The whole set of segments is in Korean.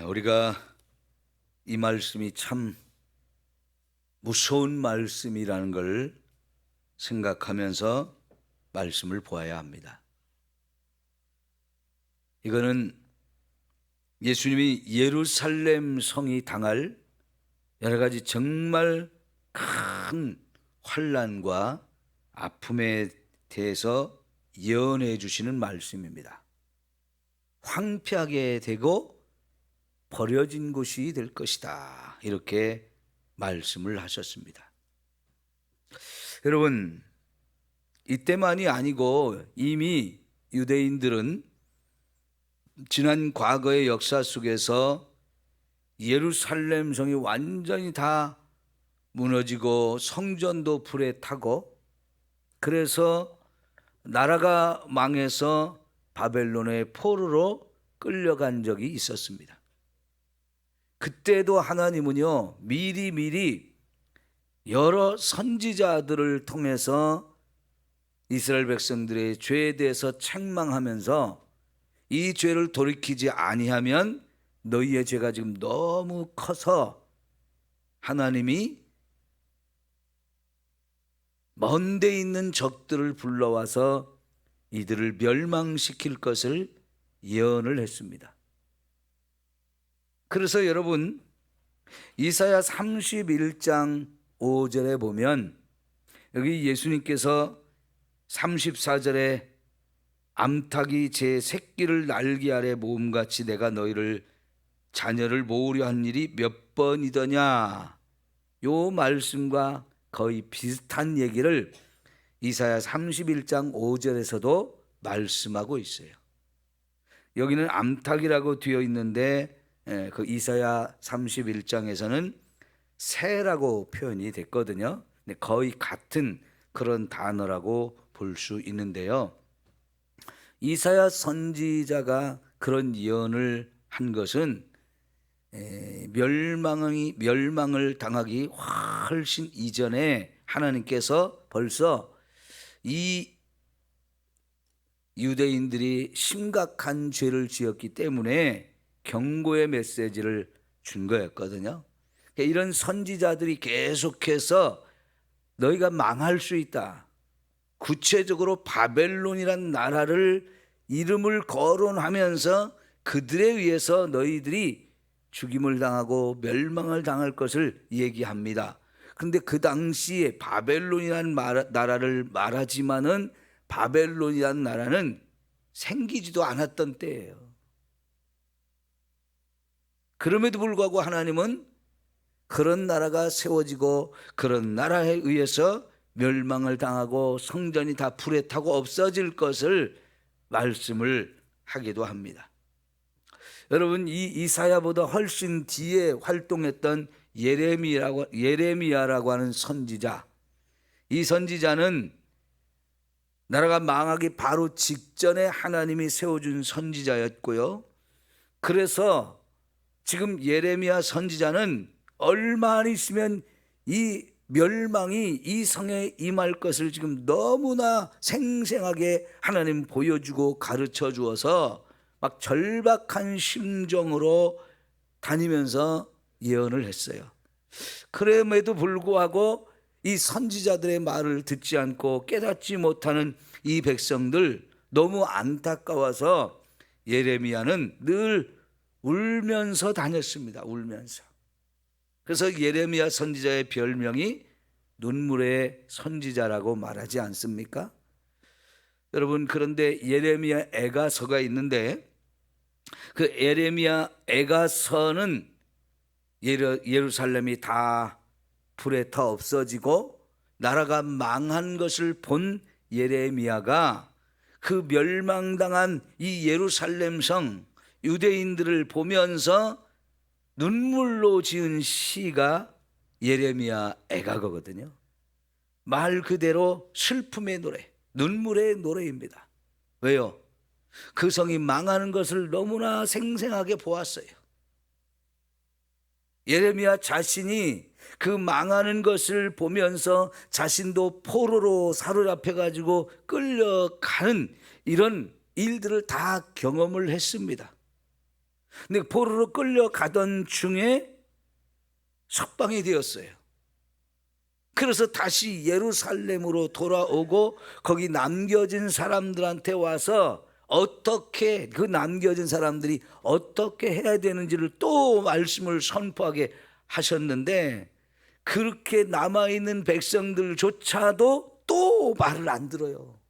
우리가 이 말씀이 참 무서운 말씀이라는 걸 생각하면서 말씀을 보아야 합니다. 이거는 예수님이 예루살렘 성이 당할 여러 가지 정말 큰 환난과 아픔에 대해서 예언해 주시는 말씀입니다. 황폐하게 되고 버려진 곳이 될 것이다, 이렇게 말씀을 하셨습니다. 여러분, 이때만이 아니고 이미 유대인들은 지난 과거의 역사 속에서 예루살렘 성이 완전히 다 무너지고 성전도 불에 타고, 그래서 나라가 망해서 바벨론의 포로로 끌려간 적이 있었습니다. 그때도 하나님은요, 미리 여러 선지자들을 통해서 이스라엘 백성들의 죄에 대해서 책망하면서 이 죄를 돌이키지 아니하면 너희의 죄가 지금 너무 커서 하나님이 먼 데 있는 적들을 불러와서 이들을 멸망시킬 것을 예언을 했습니다. 그래서 여러분, 이사야 31장 5절에 보면 여기 예수님께서 34절에 암탉이 제 새끼를 날개 아래 모음같이 내가 너희를 자녀를 모으려 한 일이 몇 번이더냐, 요 말씀과 거의 비슷한 얘기를 이사야 31장 5절에서도 말씀하고 있어요. 여기는 암탉이라고 되어 있는데 그 이사야 31장에서는 새라고 표현이 됐거든요. 거의 같은 그런 단어라고 볼 수 있는데요. 이사야 선지자가 그런 예언을 한 것은 멸망을 당하기 훨씬 이전에 하나님께서 벌써 이 유대인들이 심각한 죄를 지었기 때문에 경고의 메시지를 준 거였거든요. 이런 선지자들이 계속해서 너희가 망할 수 있다, 구체적으로 바벨론이란 나라를 이름을 거론하면서 그들에 의해서 너희들이 죽임을 당하고 멸망을 당할 것을 얘기합니다. 그런데 그 당시에 바벨론이라는 나라를 말하지만은 바벨론이라는 나라는 생기지도 않았던 때예요. 그럼에도 불구하고 하나님은 그런 나라가 세워지고 그런 나라에 의해서 멸망을 당하고 성전이 다 불에 타고 없어질 것을 말씀을 하기도 합니다. 여러분, 이 이사야보다 훨씬 뒤에 활동했던 예레미야라고 하는 선지자, 이 선지자는 나라가 망하기 바로 직전에 하나님이 세워준 선지자였고요. 그래서 지금 예레미야 선지자는 얼마 안 있으면 이 멸망이 이 성에 임할 것을 지금 너무나 생생하게 하나님 보여주고 가르쳐 주어서 막 절박한 심정으로 다니면서 예언을 했어요. 그럼에도 불구하고 이 선지자들의 말을 듣지 않고 깨닫지 못하는 이 백성들, 너무 안타까워서 예레미야는 늘 울면서 다녔습니다. 울면서. 그래서 예레미야 선지자의 별명이 눈물의 선지자라고 말하지 않습니까? 여러분, 그런데 예레미야 애가서가 있는데 그 예레미야 애가서는 예루살렘이 다 불에 타 없어지고 나라가 망한 것을 본 예레미야가 그 멸망당한 이 예루살렘 성 유대인들을 보면서 눈물로 지은 시가 예레미야 애가거든요. 말 그대로 슬픔의 노래, 눈물의 노래입니다. 왜요? 그 성이 망하는 것을 너무나 생생하게 보았어요. 예레미야 자신이 그 망하는 것을 보면서 자신도 포로로 사로잡혀 가지고 끌려가는 이런 일들을 다 경험을 했습니다. 근데 포로로 끌려가던 중에 석방이 되었어요. 그래서 다시 예루살렘으로 돌아오고 거기 남겨진 사람들한테 와서 어떻게 그 남겨진 사람들이 어떻게 해야 되는지를 또 말씀을 선포하게 하셨는데, 그렇게 남아있는 백성들조차도 또 말을 안 들어요.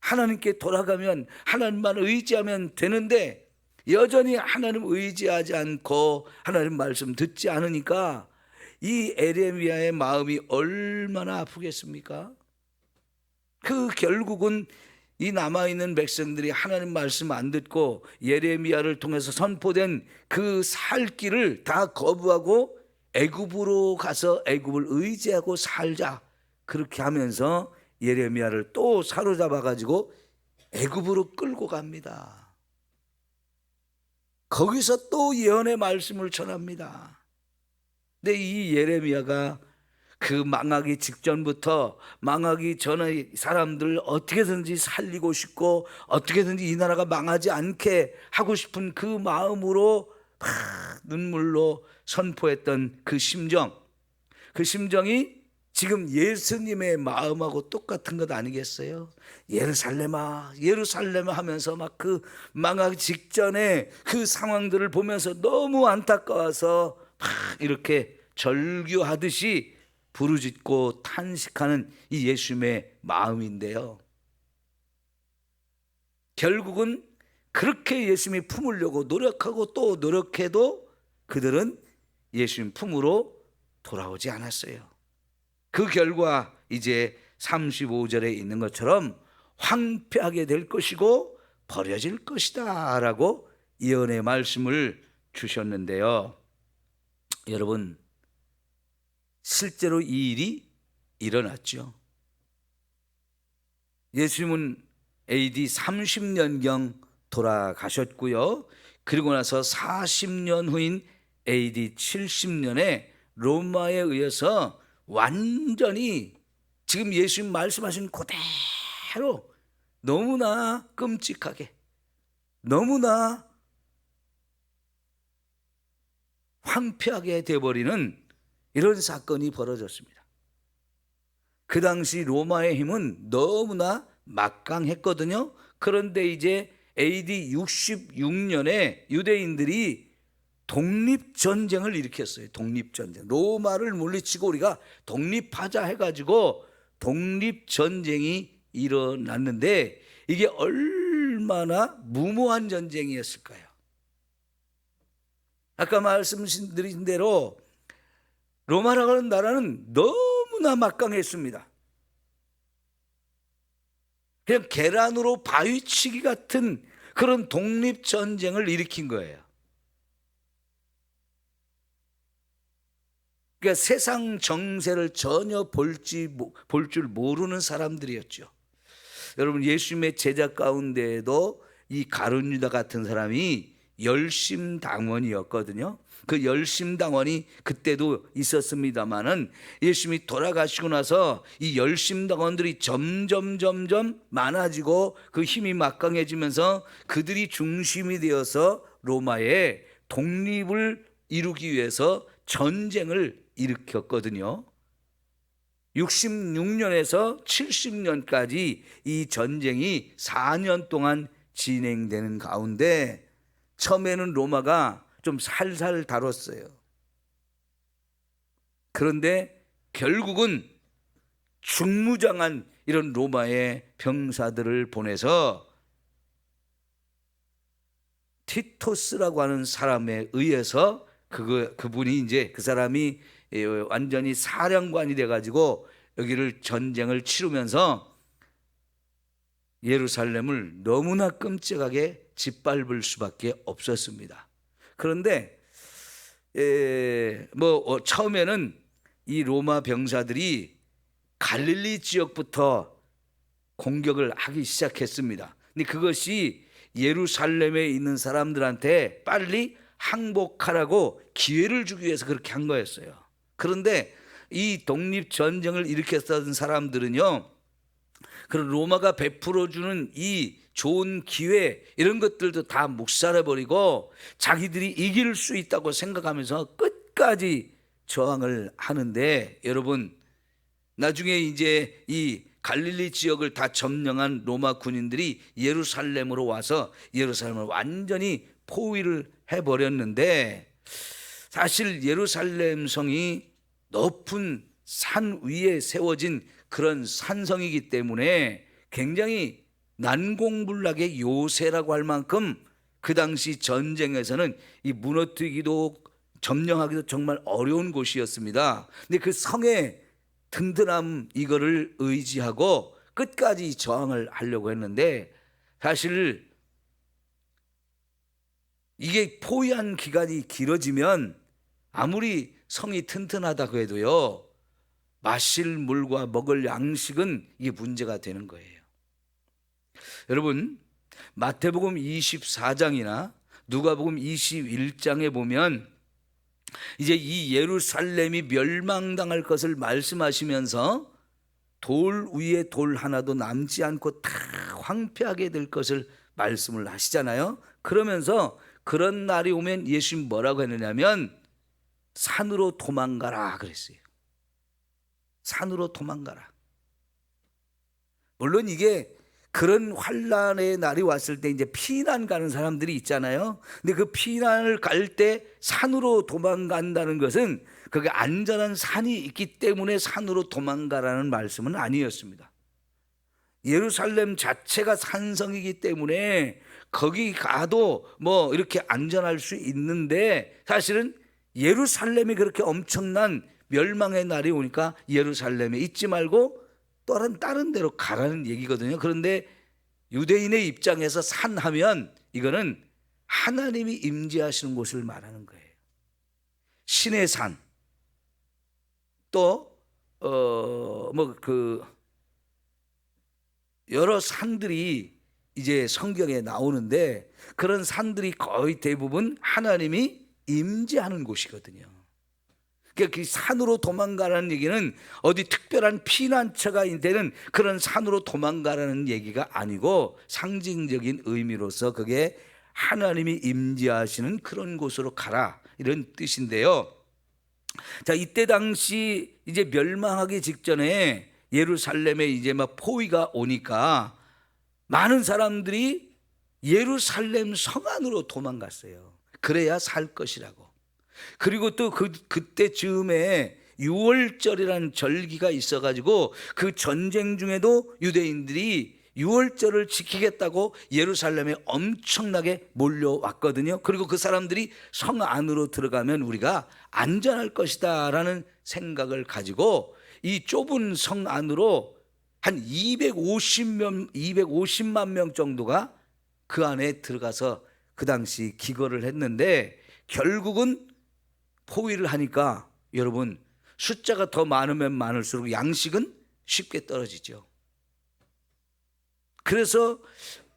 하나님께 돌아가면 하나님만 의지하면 되는데 여전히 하나님 의지하지 않고 하나님 말씀 듣지 않으니까 이 에레미야의 마음이 얼마나 아프겠습니까? 그 결국은 이 남아있는 백성들이 하나님 말씀 안 듣고 예레미야를 통해서 선포된 그 살 길을 다 거부하고 애굽으로 가서 애굽을 의지하고 살자, 그렇게 하면서 예레미야를 또 사로잡아 가지고 애굽으로 끌고 갑니다. 거기서 또 예언의 말씀을 전합니다. 근데 이 예레미야가 그 망하기 직전부터 망하기 전에 사람들을 어떻게든지 살리고 싶고 어떻게든지 이 나라가 망하지 않게 하고 싶은 그 마음으로 막 눈물로 선포했던 그 심정, 그 심정이 지금 예수님의 마음하고 똑같은 것 아니겠어요? 예루살렘아 예루살렘아 하면서 막 그 망하기 직전에 그 상황들을 보면서 너무 안타까워서 막 이렇게 절규하듯이 부르짖고 탄식하는 이 예수님의 마음인데요, 결국은 그렇게 예수님이 품으려고 노력하고 또 노력해도 그들은 예수님 품으로 돌아오지 않았어요. 그 결과 이제 35절에 있는 것처럼 황폐하게 될 것이고 버려질 것이다 라고 예언의 말씀을 주셨는데요, 여러분 실제로 이 일이 일어났죠. 예수님은 AD 30년경 돌아가셨고요. 그리고 나서 40년 후인 AD 70년에 로마에 의해서 완전히 지금 예수님 말씀하신 그대로 너무나 끔찍하게 너무나 황폐하게 되어버리는 이런 사건이 벌어졌습니다. 그 당시 로마의 힘은 너무나 막강했거든요. 그런데 이제 AD 66년에 유대인들이 독립전쟁을 일으켰어요. 독립전쟁. 로마를 물리치고 우리가 독립하자 해가지고 독립전쟁이 일어났는데 이게 얼마나 무모한 전쟁이었을까요? 아까 말씀드린 대로 로마라고 하는 나라는 너무나 막강했습니다. 그냥 계란으로 바위치기 같은 그런 독립전쟁을 일으킨 거예요. 그러니까 세상 정세를 전혀 볼 줄 모르는 사람들이었죠. 여러분 예수님의 제자 가운데에도 이 가룟 유다 같은 사람이 열심당원이었거든요. 그 열심당원이 그때도 있었습니다마는 예수님이 돌아가시고 나서 이 열심당원들이 점점 많아지고 그 힘이 막강해지면서 그들이 중심이 되어서 로마의 독립을 이루기 위해서 전쟁을 일으켰거든요. 66년에서 70년까지 이 전쟁이 4년 동안 진행되는 가운데 처음에는 로마가 좀 살살 다뤘어요. 그런데 결국은 중무장한 이런 로마의 병사들을 보내서 티토스라고 하는 사람에 의해서 그분이 이제 그 사람이 완전히 사령관이 돼가지고 여기를 전쟁을 치르면서 예루살렘을 너무나 끔찍하게 짓밟을 수밖에 없었습니다. 그런데 처음에는 이 로마 병사들이 갈릴리 지역부터 공격을 하기 시작했습니다. 근데 그것이 예루살렘에 있는 사람들한테 빨리 항복하라고 기회를 주기 위해서 그렇게 한 거였어요. 그런데 이 독립전쟁을 일으켰던 사람들은요, 그런 로마가 베풀어주는 이 좋은 기회 이런 것들도 다 묵살해버리고 자기들이 이길 수 있다고 생각하면서 끝까지 저항을 하는데, 여러분 나중에 이제 이 갈릴리 지역을 다 점령한 로마 군인들이 예루살렘으로 와서 예루살렘을 완전히 포위를 해버렸는데, 사실 예루살렘 성이 높은 산 위에 세워진 그런 산성이기 때문에 굉장히 난공불락의 요새라고 할 만큼 그 당시 전쟁에서는 이 무너뜨리기도 점령하기도 정말 어려운 곳이었습니다. 근데 그 성의 든든함 이거를 의지하고 끝까지 저항을 하려고 했는데, 사실 이게 포위한 기간이 길어지면 아무리 성이 튼튼하다고 해도요, 마실 물과 먹을 양식은 이게 문제가 되는 거예요. 여러분 마태복음 24장이나 누가복음 21장에 보면 이제 이 예루살렘이 멸망당할 것을 말씀하시면서 돌 위에 돌 하나도 남지 않고 다 황폐하게 될 것을 말씀을 하시잖아요. 그러면서 그런 날이 오면 예수님 뭐라고 했느냐면 산으로 도망가라 그랬어요. 산으로 도망가라. 물론 이게 그런 환난의 날이 왔을 때 이제 피난 가는 사람들이 있잖아요. 근데 그 피난을 갈 때 산으로 도망간다는 것은 그게 안전한 산이 있기 때문에 산으로 도망가라는 말씀은 아니었습니다. 예루살렘 자체가 산성이기 때문에 거기 가도 뭐 이렇게 안전할 수 있는데, 사실은 예루살렘이 그렇게 엄청난 멸망의 날이 오니까 예루살렘에 있지 말고 다른 데로 가라는 얘기거든요. 그런데 유대인의 입장에서 산하면 이거는 하나님이 임재하시는 곳을 말하는 거예요. 신의 산, 또 여러 산들이 이제 성경에 나오는데, 그런 산들이 거의 대부분 하나님이 임재하는 곳이거든요. 그러니까 그 산으로 도망가라는 얘기는 어디 특별한 피난처가 되는 그런 산으로 도망가라는 얘기가 아니고 상징적인 의미로서 그게 하나님이 임재하시는 그런 곳으로 가라 이런 뜻인데요. 자, 이때 당시 이제 멸망하기 직전에 예루살렘에 이제 막 포위가 오니까 많은 사람들이 예루살렘 성 안으로 도망갔어요. 그래야 살 것이라고. 그리고 또 그때 즈음에 유월절이라는 절기가 있어가지고 그 전쟁 중에도 유대인들이 유월절을 지키겠다고 예루살렘에 엄청나게 몰려왔거든요. 그리고 그 사람들이 성 안으로 들어가면 우리가 안전할 것이다 라는 생각을 가지고 이 좁은 성 안으로 한 250만 명 정도가 그 안에 들어가서 그 당시 기거를 했는데, 결국은 포위를 하니까 여러분 숫자가 더 많으면 많을수록 양식은 쉽게 떨어지죠. 그래서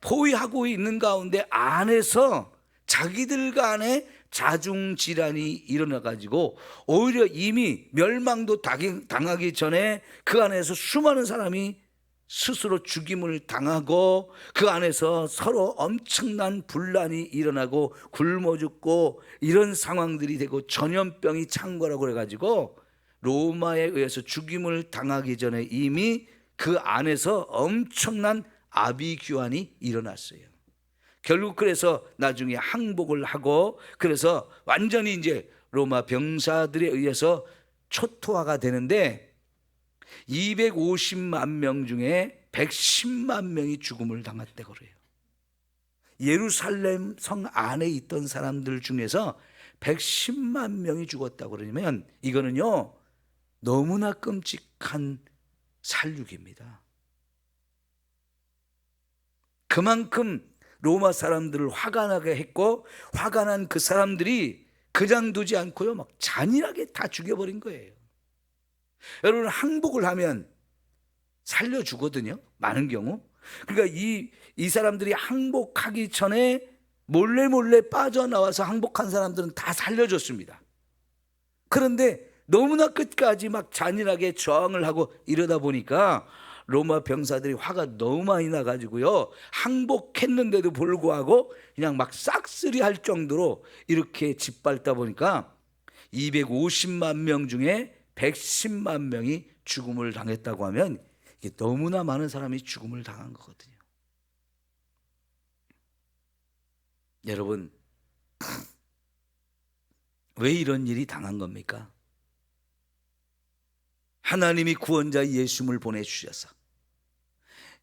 포위하고 있는 가운데 안에서 자기들 간에 자중질환이 일어나가지고 오히려 이미 멸망도 당하기 전에 그 안에서 수많은 사람이 스스로 죽임을 당하고 그 안에서 서로 엄청난 분란이 일어나고 굶어 죽고 이런 상황들이 되고 전염병이 창궐하고 그래가지고 로마에 의해서 죽임을 당하기 전에 이미 그 안에서 엄청난 아비규환이 일어났어요. 결국 그래서 나중에 항복을 하고 그래서 완전히 이제 로마 병사들에 의해서 초토화가 되는데 250만 명 중에 110만 명이 죽음을 당했다고 그래요. 예루살렘 성 안에 있던 사람들 중에서 110만 명이 죽었다고 그러면 이거는요 너무나 끔찍한 살육입니다. 그만큼 로마 사람들을 화가 나게 했고 화가 난 그 사람들이 그냥 두지 않고요 막 잔인하게 다 죽여버린 거예요. 여러분 항복을 하면 살려주거든요 많은 경우. 그러니까 이 사람들이 항복하기 전에 몰래 빠져나와서 항복한 사람들은 다 살려줬습니다. 그런데 너무나 끝까지 막 잔인하게 저항을 하고 이러다 보니까 로마 병사들이 화가 너무 많이 나가지고요, 항복했는데도 불구하고 그냥 막 싹쓸이 할 정도로 이렇게 짓밟다 보니까 250만 명 중에 110만 명이 죽음을 당했다고 하면 이게 너무나 많은 사람이 죽음을 당한 거거든요. 여러분, 왜 이런 일이 당한 겁니까? 하나님이 구원자 예수님을 보내주셔서,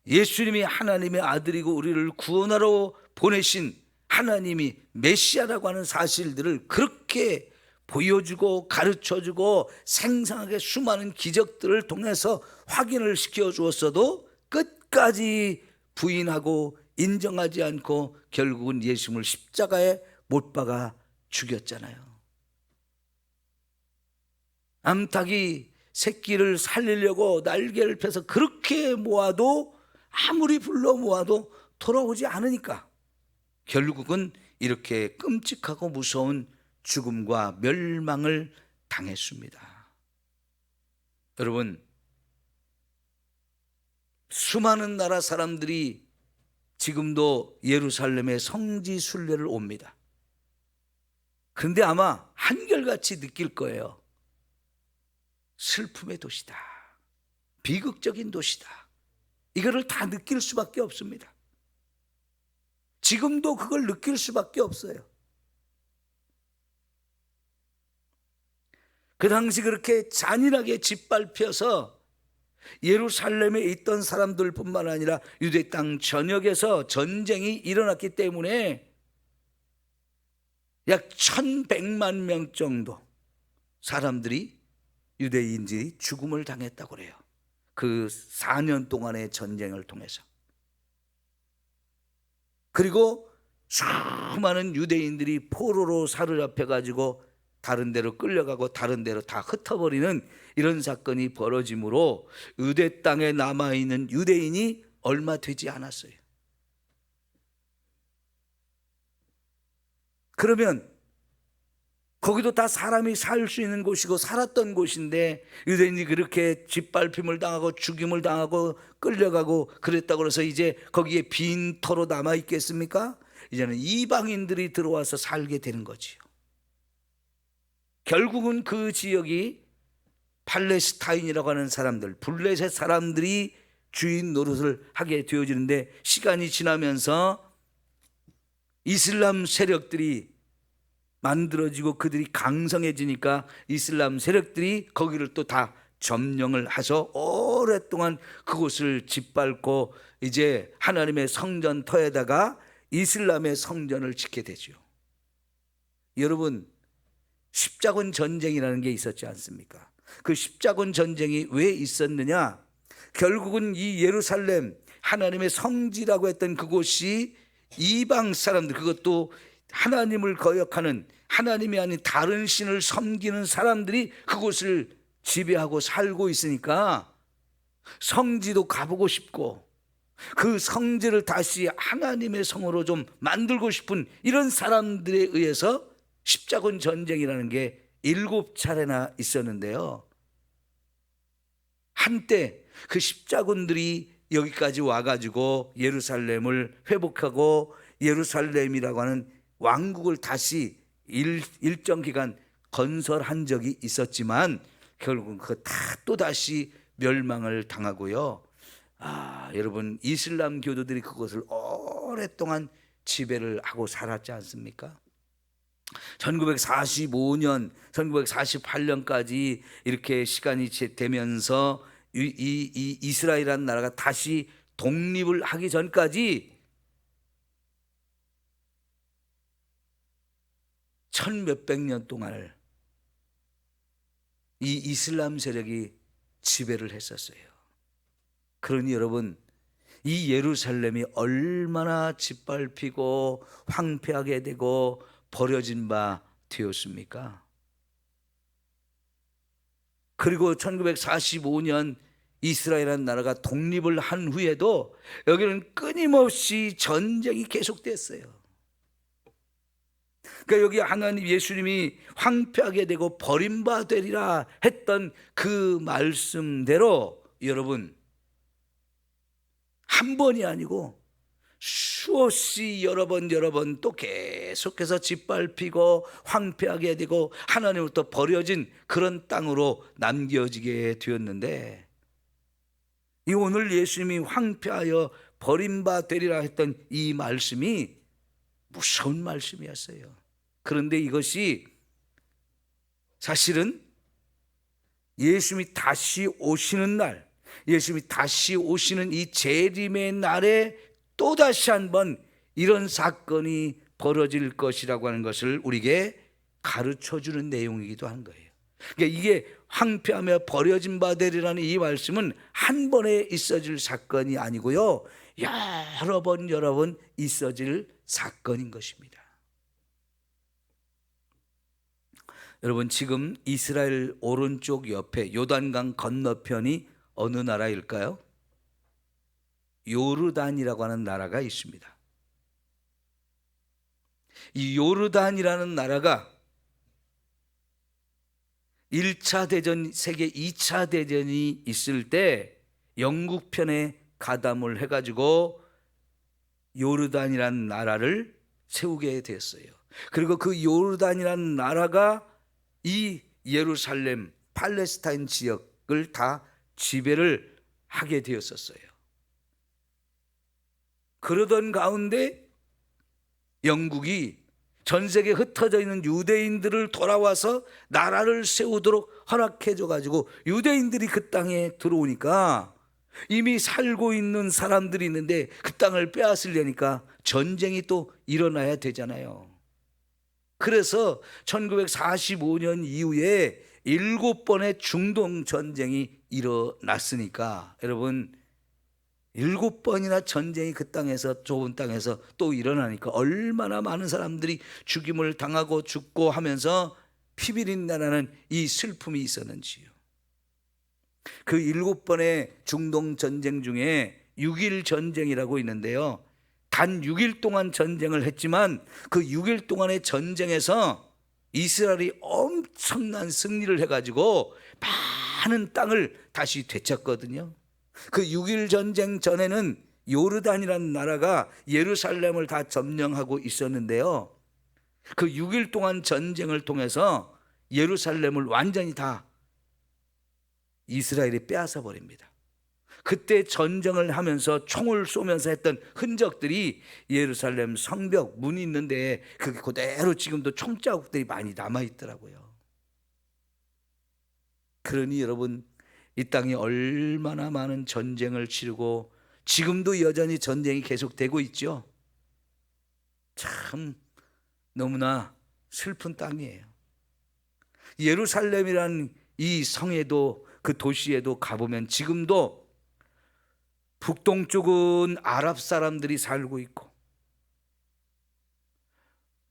예수님이 하나님의 아들이고 우리를 구원하러 보내신 하나님이 메시아라고 하는 사실들을 그렇게 보여주고 가르쳐주고 생생하게 수많은 기적들을 통해서 확인을 시켜주었어도 끝까지 부인하고 인정하지 않고 결국은 예수님을 십자가에 못 박아 죽였잖아요. 암탉이 새끼를 살리려고 날개를 펴서 그렇게 모아도, 아무리 불러 모아도 돌아오지 않으니까 결국은 이렇게 끔찍하고 무서운 죽음과 멸망을 당했습니다. 여러분, 수많은 나라 사람들이 지금도 예루살렘의 성지 순례를 옵니다. 그런데 아마 한결같이 느낄 거예요. 슬픔의 도시다, 비극적인 도시다, 이거를 다 느낄 수밖에 없습니다. 지금도 그걸 느낄 수밖에 없어요. 그 당시 그렇게 잔인하게 짓밟혀서 예루살렘에 있던 사람들뿐만 아니라 유대 땅 전역에서 전쟁이 일어났기 때문에 약 1100만 명 정도 사람들이, 유대인들이 죽음을 당했다고 그래요. 그 4년 동안의 전쟁을 통해서. 그리고 수많은 유대인들이 포로로 사로잡혀가지고 다른 데로 끌려가고 다른 데로 다 흩어버리는 이런 사건이 벌어지므로 유대 땅에 남아있는 유대인이 얼마 되지 않았어요. 그러면 거기도 다 사람이 살 수 있는 곳이고 살았던 곳인데 유대인이 그렇게 짓밟힘을 당하고 죽임을 당하고 끌려가고 그랬다고 해서 이제 거기에 빈 터로 남아있겠습니까? 이제는 이방인들이 들어와서 살게 되는 거지요. 결국은 그 지역이 팔레스타인이라고 하는 사람들, 블레셋 사람들이 주인 노릇을 하게 되어지는데, 시간이 지나면서 이슬람 세력들이 만들어지고 그들이 강성해지니까 이슬람 세력들이 거기를 또 다 점령을 해서 오랫동안 그곳을 짓밟고 이제 하나님의 성전터에다가 이슬람의 성전을 짓게 되죠. 여러분, 십자군 전쟁이라는 게 있었지 않습니까? 그 십자군 전쟁이 왜 있었느냐? 결국은 이 예루살렘, 하나님의 성지라고 했던 그곳이 이방 사람들, 그것도 하나님을 거역하는, 하나님이 아닌 다른 신을 섬기는 사람들이 그곳을 지배하고 살고 있으니까 성지도 가보고 싶고 그 성지를 다시 하나님의 성으로 좀 만들고 싶은 이런 사람들에 의해서 십자군 전쟁이라는 게 7차례나 있었는데요, 한때 그 십자군들이 여기까지 와가지고 예루살렘을 회복하고 예루살렘이라고 하는 왕국을 다시 일정 기간 건설한 적이 있었지만 결국은 그 다 또다시 멸망을 당하고요. 여러분, 이슬람 교도들이 그것을 오랫동안 지배를 하고 살았지 않습니까? 1945년, 1948년까지 이렇게 시간이 되면서 이 이스라엘이라는 나라가 다시 독립을 하기 전까지 1000몇백 년 동안을 이 이슬람 세력이 지배를 했었어요. 그러니 여러분, 이 예루살렘이 얼마나 짓밟히고 황폐하게 되고 버려진 바 되었습니까? 그리고 1945년 이스라엘이라는 나라가 독립을 한 후에도 여기는 끊임없이 전쟁이 계속됐어요. 그러니까 여기 하나님 예수님이 황폐하게 되고 버림받으리라 했던 그 말씀대로 여러분, 한 번이 아니고 수없이 여러 번 또 계속해서 짓밟히고 황폐하게 되고 하나님으로부터 버려진 그런 땅으로 남겨지게 되었는데, 이 오늘 예수님이 황폐하여 버림받으리라 했던 이 말씀이 무서운 말씀이었어요. 그런데 이것이 사실은 예수님이 다시 오시는 날, 예수님이 다시 오시는 이 재림의 날에 또다시 한번 이런 사건이 벌어질 것이라고 하는 것을 우리에게 가르쳐주는 내용이기도 한 거예요. 그러니까 이게 황폐하며 버려진 바 되리라는 이 말씀은 한 번에 있어질 사건이 아니고요, 여러 번 있어질 사건인 것입니다. 여러분, 지금 이스라엘 오른쪽 옆에 요단강 건너편이 어느 나라일까요? 요르단이라고 하는 나라가 있습니다. 이 요르단이라는 나라가 1차 대전, 세계 2차 대전이 있을 때 영국 편에 가담을 해가지고 요르단이라는 나라를 세우게 됐어요. 그리고 그 요르단이라는 나라가 이 예루살렘, 팔레스타인 지역을 다 지배를 하게 되었었어요. 그러던 가운데 영국이 전 세계에 흩어져 있는 유대인들을 돌아와서 나라를 세우도록 허락해 줘가지고 유대인들이 그 땅에 들어오니까 이미 살고 있는 사람들이 있는데 그 땅을 빼앗으려니까 전쟁이 또 일어나야 되잖아요. 그래서 1945년 이후에 7번의 중동 전쟁이 일어났으니까, 여러분, 7번이나 전쟁이 그 땅에서, 좁은 땅에서 또 일어나니까 얼마나 많은 사람들이 죽임을 당하고 죽고 하면서 피비린내나는 이 슬픔이 있었는지요. 그 7번의 중동 전쟁 중에 6일 전쟁이라고 있는데요, 단 6일 동안 전쟁을 했지만 그 6일 동안의 전쟁에서 이스라엘이 엄청난 승리를 해가지고 많은 땅을 다시 되찾거든요. 그 6일 전쟁 전에는 요르단이라는 나라가 예루살렘을 다 점령하고 있었는데요, 그 6일 동안 전쟁을 통해서 예루살렘을 완전히 다 이스라엘이 빼앗아 버립니다. 그때 전쟁을 하면서 총을 쏘면서 했던 흔적들이 예루살렘 성벽 문이 있는데 그게 그대로 지금도 총자국들이 많이 남아있더라고요. 그러니 여러분, 이 땅이 얼마나 많은 전쟁을 치르고 지금도 여전히 전쟁이 계속되고 있죠. 참 너무나 슬픈 땅이에요. 예루살렘이란 이 성에도, 그 도시에도 가보면 지금도 북동쪽은 아랍 사람들이 살고 있고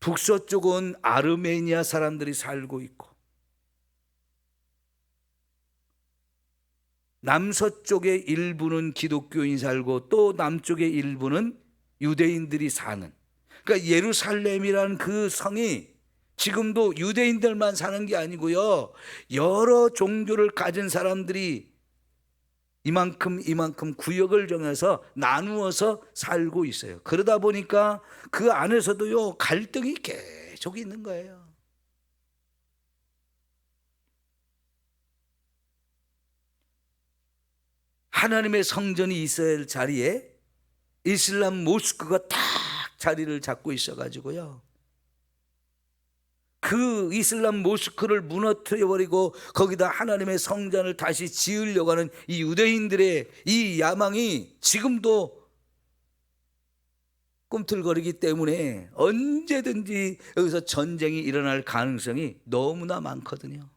북서쪽은 아르메니아 사람들이 살고 있고 남서쪽의 일부는 기독교인이 살고 또 남쪽의 일부는 유대인들이 사는, 그러니까 예루살렘이라는 그 성이 지금도 유대인들만 사는 게 아니고요, 여러 종교를 가진 사람들이 이만큼 구역을 정해서 나누어서 살고 있어요. 그러다 보니까 그 안에서도요, 갈등이 계속 있는 거예요. 하나님의 성전이 있어야 할 자리에 이슬람 모스크가 딱 자리를 잡고 있어가지고요, 그 이슬람 모스크를 무너뜨려버리고 거기다 하나님의 성전을 다시 지으려고 하는 이 유대인들의 이 야망이 지금도 꿈틀거리기 때문에 언제든지 여기서 전쟁이 일어날 가능성이 너무나 많거든요.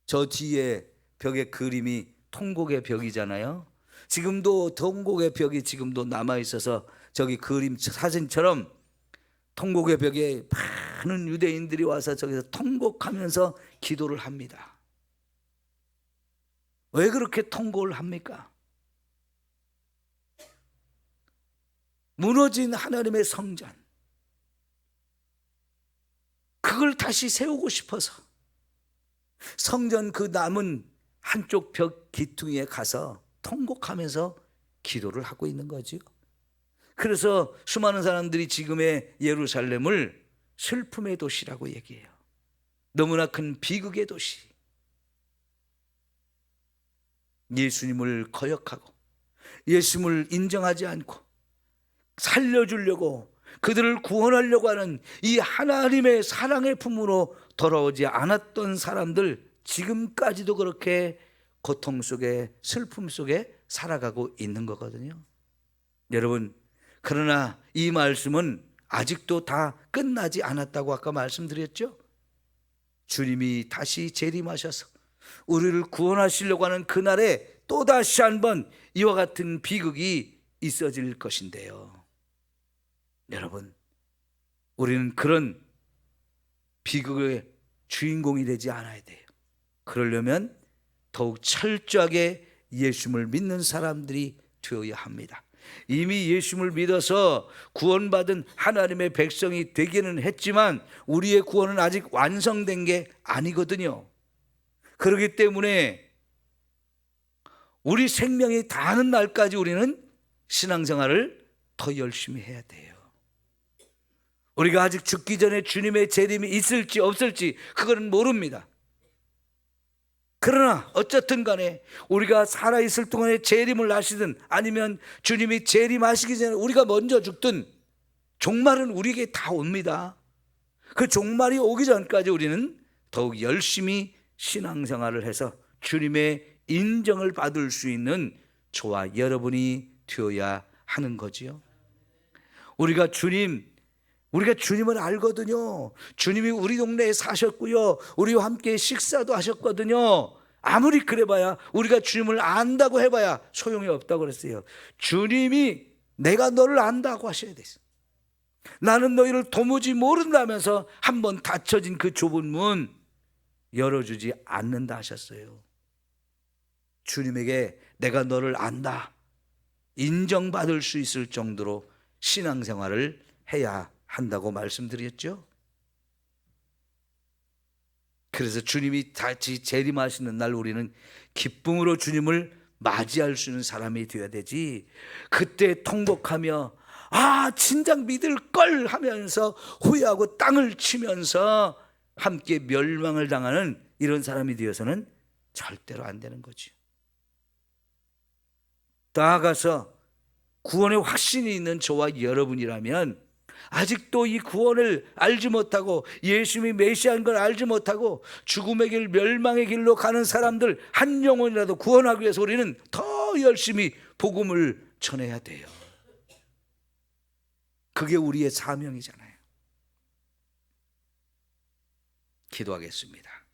저 뒤에 벽의 그림이 통곡의 벽이잖아요. 지금도 통곡의 벽이 지금도 남아있어서 저기 그림 사진처럼 통곡의 벽에 많은 유대인들이 와서 저기서 통곡하면서 기도를 합니다. 왜 그렇게 통곡을 합니까? 무너진 하나님의 성전, 그걸 다시 세우고 싶어서 성전 그 남은 한쪽 벽 기퉁이에 가서 통곡하면서 기도를 하고 있는 거죠. 그래서 수많은 사람들이 지금의 예루살렘을 슬픔의 도시라고 얘기해요. 너무나 큰 비극의 도시. 예수님을 거역하고 예수님을 인정하지 않고 살려주려고 그들을 구원하려고 하는 이 하나님의 사랑의 품으로 돌아오지 않았던 사람들, 지금까지도 그렇게 고통 속에 슬픔 속에 살아가고 있는 거거든요. 여러분, 그러나 이 말씀은 아직도 다 끝나지 않았다고 아까 말씀드렸죠. 주님이 다시 재림하셔서 우리를 구원하시려고 하는 그날에 또다시 한번 이와 같은 비극이 있어질 것인데요. 여러분, 우리는 그런 비극의 주인공이 되지 않아야 돼요. 그러려면 더욱 철저하게 예수님을 믿는 사람들이 되어야 합니다. 이미 예수님을 믿어서 구원받은 하나님의 백성이 되기는 했지만 우리의 구원은 아직 완성된 게 아니거든요. 그렇기 때문에 우리 생명이 다하는 날까지 우리는 신앙생활을 더 열심히 해야 돼요. 우리가 아직 죽기 전에 주님의 재림이 있을지 없을지 그거는 모릅니다. 그러나 어쨌든 간에 우리가 살아있을 동안에 재림을 하시든 아니면 주님이 재림하시기 전에 우리가 먼저 죽든 종말은 우리에게 다 옵니다. 그 종말이 오기 전까지 우리는 더욱 열심히 신앙생활을 해서 주님의 인정을 받을 수 있는 저와 여러분이 되어야 하는 거지요. 우리가 주님을 알거든요. 주님이 우리 동네에 사셨고요, 우리와 함께 식사도 하셨거든요. 아무리 그래봐야, 우리가 주님을 안다고 해봐야 소용이 없다고 그랬어요. 주님이 내가 너를 안다고 하셔야 됐어요. 나는 너희를 도무지 모른다면서 한번 닫혀진 그 좁은 문 열어주지 않는다 하셨어요. 주님에게 내가 너를 안다, 인정받을 수 있을 정도로 신앙생활을 해야 한다고 말씀드렸죠. 그래서 주님이 다시 재림하시는 날 우리는 기쁨으로 주님을 맞이할 수 있는 사람이 되어야 되지, 그때 통곡하며 진작 믿을 걸 하면서 후회하고 땅을 치면서 함께 멸망을 당하는 이런 사람이 되어서는 절대로 안 되는 거죠. 나아가서 구원의 확신이 있는 저와 여러분이라면 아직도 이 구원을 알지 못하고 예수님이 메시아인 걸 알지 못하고 죽음의 길, 멸망의 길로 가는 사람들 한 영혼이라도 구원하기 위해서 우리는 더 열심히 복음을 전해야 돼요. 그게 우리의 사명이잖아요. 기도하겠습니다.